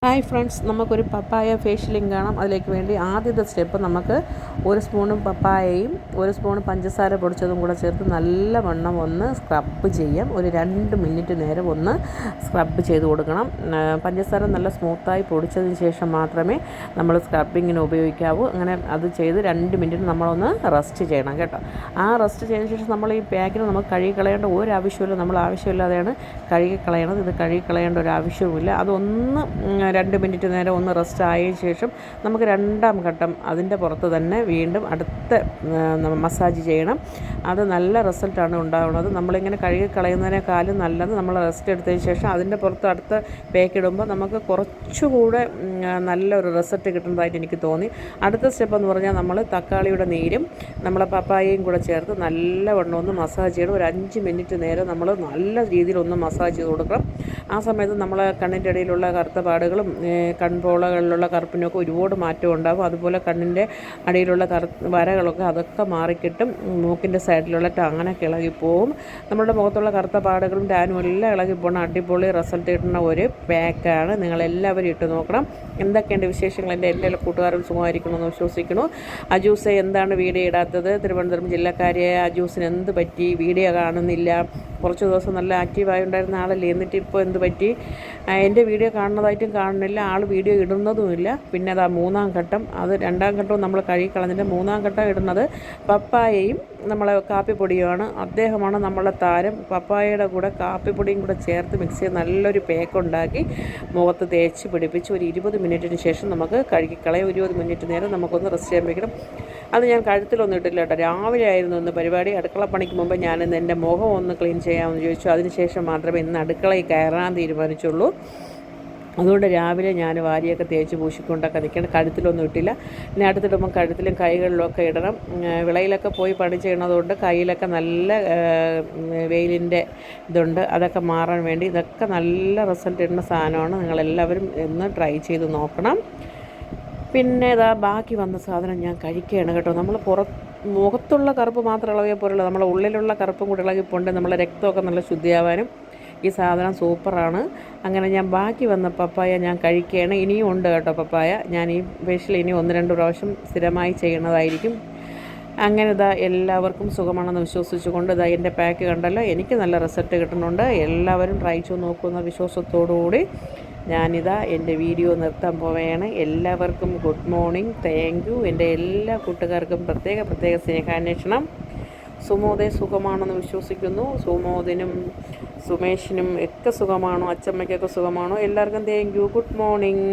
Hi friends, നമുക്കൊരു പപ്പായ ഫേഷ്യലിംഗ് കാണാം. അതിലേക്ക് വേണ്ടി ആദ്യത്തെ സ്റ്റെപ്പ് നമുക്ക് 1 സ്പൂണും പപ്പായയും 1 സ്പൂൺ പഞ്ചസാര പൊടിച്ചതും കൂടെ ചേർത്ത് നല്ലവണ്ണം ഒന്ന് സ്ക്രബ് ചെയ്യാം. ഒരു 2 മിനിറ്റ് നേരം ഒന്ന് സ്ക്രബ് ചെയ്ത് കൊടുക്കണം. പഞ്ചസാര നല്ല സ്മൂത്തായി പൊടിച്ചതിന് ശേഷം മാത്രമേ നമ്മൾ സ്ക്രബിങ്ങിന് ഉപയോഗിക്കാവൂ. അങ്ങനെ അത് ചെയ്ത് 2 മിനിറ്റ് നമ്മളൊന്ന് റെസ്റ്റ് ചെയ്യണം കേട്ടോ. ആ റെസ്റ്റ് ചെയ്തതിന് ശേഷം നമ്മൾ ഈ പാക്കിന് നമുക്ക് കഴുകി കളയേണ്ട ഒരു ആവശ്യമില്ല. നമ്മൾ ആവശ്യമില്ലാതെയാണ് കഴുകി കളയണത്. ഇത് കഴുകി കളയേണ്ട ഒരു ആവശ്യവുമില്ല. അതൊന്ന് 2 മിനിറ്റ് നേരം ഒന്ന് റെസ്റ്റ് ആയതിനു ശേഷം നമുക്ക് രണ്ടാം ഘട്ടം അതിൻ്റെ പുറത്ത് തന്നെ വീണ്ടും അടുത്ത മസാജ് ചെയ്യണം. അത് നല്ല റിസൾട്ടാണ് ഉണ്ടാകുന്നത്. നമ്മളിങ്ങനെ കഴുകി കളയുന്നതിനേക്കാളും നല്ലത് നമ്മൾ റെസ്റ്റ് എടുത്തതിന് ശേഷം അതിൻ്റെ പുറത്ത് അടുത്ത പാക്ക് ഇടുമ്പോൾ നമുക്ക് കുറച്ചുകൂടെ നല്ലൊരു റിസൾട്ട് കിട്ടുന്നതായിട്ട് എനിക്ക് തോന്നി. അടുത്ത സ്റ്റെപ്പ് എന്ന് പറഞ്ഞാൽ നമ്മൾ തക്കാളിയുടെ നീരും നമ്മളെ പപ്പായയും കൂടെ ചേർത്ത് നല്ലവണ്ണം ഒന്ന് മസാജ് ചെയ്യണം. ഒരു 5 മിനിറ്റ് നേരം നമ്മൾ നല്ല രീതിയിൽ ഒന്ന് മസാജ് ചെയ്ത് കൊടുക്കണം. ആ സമയത്ത് നമ്മളെ കണ്ണിൻ്റെ ഇടയിലുള്ള കറുത്ത പാടുകളും കൺപോളകളിലുള്ള കറുപ്പിനൊക്കെ ഒരുപാട് മാറ്റം ഉണ്ടാകും. അതുപോലെ കണ്ണിൻ്റെ അടിയിലുള്ള വരകളൊക്കെ അതൊക്കെ മാറിക്കിട്ടും. മൂക്കിൻ്റെ സൈഡിലുള്ള അങ്ങനെയൊക്കെ ഇളകിപ്പോവും. നമ്മുടെ മുഖത്തുള്ള കറുത്ത പാടുകളും ടാനും എല്ലാം ഇളകിപ്പോകണം. അടിപൊളി റിസൾട്ട് കിട്ടുന്ന ഒരു പാക്കാണ്. നിങ്ങളെല്ലാവരും ഇട്ട് നോക്കണം. എന്തൊക്കെയുണ്ട് വിശേഷങ്ങൾ? എൻ്റെ എല്ലാ കൂട്ടുകാരും സുഖമായിരിക്കണമെന്ന് വിശ്വസിക്കുന്നു. അജൂസ് എന്താണ് വീഡിയോ ഇടാത്തത്? തിരുവനന്തപുരം ജില്ലക്കാരിയായ അജൂസിന് എന്ത് പറ്റി? വീഡിയോ കാണുന്നില്ല. കുറച്ച് ദിവസം നല്ല ആക്റ്റീവായി ഉണ്ടായിരുന്ന ആളല്ലേ, എന്നിട്ട് ഇപ്പോൾ എന്ത് പറ്റി? എൻ്റെ വീഡിയോ കാണുന്നതായിട്ടും കാണുന്നില്ല, ആൾ വീഡിയോ ഇടുന്നതുമില്ല. പിന്നെ അതാ 3-ാം ഘട്ടം, അത് 2-ാം ഘട്ടവും നമ്മൾ കഴുകിക്കളഞ്ഞിട്ട് 3-ാം ഘട്ടം ഇടുന്നത് പപ്പായയും നമ്മളെ കാപ്പിപ്പൊടിയുമാണ്. അദ്ദേഹമാണ് നമ്മളെ താരം. പപ്പായയുടെ കൂടെ കാപ്പിപ്പൊടിയും കൂടെ ചേർത്ത് മിക്സ് ചെയ്ത് നല്ലൊരു പേക്കുണ്ടാക്കി മുഖത്ത് തേച്ച് പിടിപ്പിച്ച് ഒരു 20 മിനിറ്റിന് ശേഷം നമുക്ക് കഴുകിക്കളയാം. 20 മിനിറ്റ് നേരം നമുക്കൊന്ന് റെസ്റ്റ് ചെയ്യാൻ വയ്ക്കണം. അത് ഞാൻ കഴുത്തിലൊന്നും ഇട്ടില്ല കേട്ടോ. രാവിലെ ആയിരുന്നു ഇന്ന് പരിപാടി. അടുക്കള പണിക്ക് മുമ്പ് ഞാനിന്ന് എൻ്റെ മുഖം ഒന്ന് ക്ലീൻ ചെയ്യാമെന്ന് ചോദിച്ചു. അതിനുശേഷം മാത്രമേ ഇന്ന് അടുക്കളയിൽ കയറാൻ തീരുമാനിച്ചുള്ളൂ. അതുകൊണ്ട് രാവിലെ ഞാൻ വാരിയൊക്കെ തേച്ച് പൂശിക്കൊണ്ടൊക്കെ നിൽക്കണം. കഴുത്തിലൊന്നും ഇട്ടില്ല. ഇനി അടുത്തിടുമ്പം കഴുത്തിലും കൈകളിലൊക്കെ ഇടണം. വിളയിലൊക്കെ പോയി പണി ചെയ്യണതുകൊണ്ട് കയ്യിലൊക്കെ നല്ല വെയിലിൻ്റെ ഇതുണ്ട്. അതൊക്കെ മാറാൻ വേണ്ടി ഇതൊക്കെ നല്ല റിസൾട്ട് ഇടുന്ന സാധനമാണ്. നിങ്ങളെല്ലാവരും ഒന്ന് ട്രൈ ചെയ്ത് നോക്കണം. പിന്നെ ഇതാ ബാക്കി വന്ന സാധനം ഞാൻ കഴിക്കുകയാണ് കേട്ടോ. നമ്മൾ മുഖത്തുള്ള കറുപ്പ് മാത്രം ഇളകിയ പോലുള്ള നമ്മളെ ഉള്ളിലുള്ള കറുപ്പും കൂടി ഇളകിപ്പോണ്ട് നമ്മളെ രക്തമൊക്കെ നല്ല ശുദ്ധിയാവാനും ഈ സാധനം സൂപ്പറാണ്. അങ്ങനെ ഞാൻ ബാക്കി വന്ന പപ്പായ ഞാൻ കഴിക്കുകയാണ്. ഇനിയും ഉണ്ട് കേട്ടോ പപ്പായ. ഞാൻ ഈ ഫേഷ്യൽ ഇനി 1-2 പ്രാവശ്യം സ്ഥിരമായി ചെയ്യുന്നതായിരിക്കും. അങ്ങനെ ഇതാ എല്ലാവർക്കും സുഖമാണെന്ന് വിശ്വസിച്ചുകൊണ്ട് ഇതാ എൻ്റെ പാക്ക് കണ്ടല്ലോ. എനിക്ക് നല്ല റിസൾട്ട് കിട്ടുന്നുണ്ട്. എല്ലാവരും ട്രൈ ചെയ്ത് നോക്കുന്ന വിശ്വാസത്തോടുകൂടി ഞാനിതാ എൻ്റെ വീഡിയോ നിർത്താൻ പോവുകയാണ്. എല്ലാവർക്കും ഗുഡ് മോർണിംഗ്. Thank you. എൻ്റെ എല്ലാ കൂട്ടുകാർക്കും പ്രത്യേക സ്നേഹാന്വേഷണം. സുമോദെ സുഖമാണെന്ന് വിശ്വസിക്കുന്നു. സുമോദിനും സുമേഷിനും ഒക്കെ സുഖമാണോ? അച്ചമ്മയ്ക്കൊക്കെ സുഖമാണോ? എല്ലാവർക്കും താങ്ക് യു. Good morning.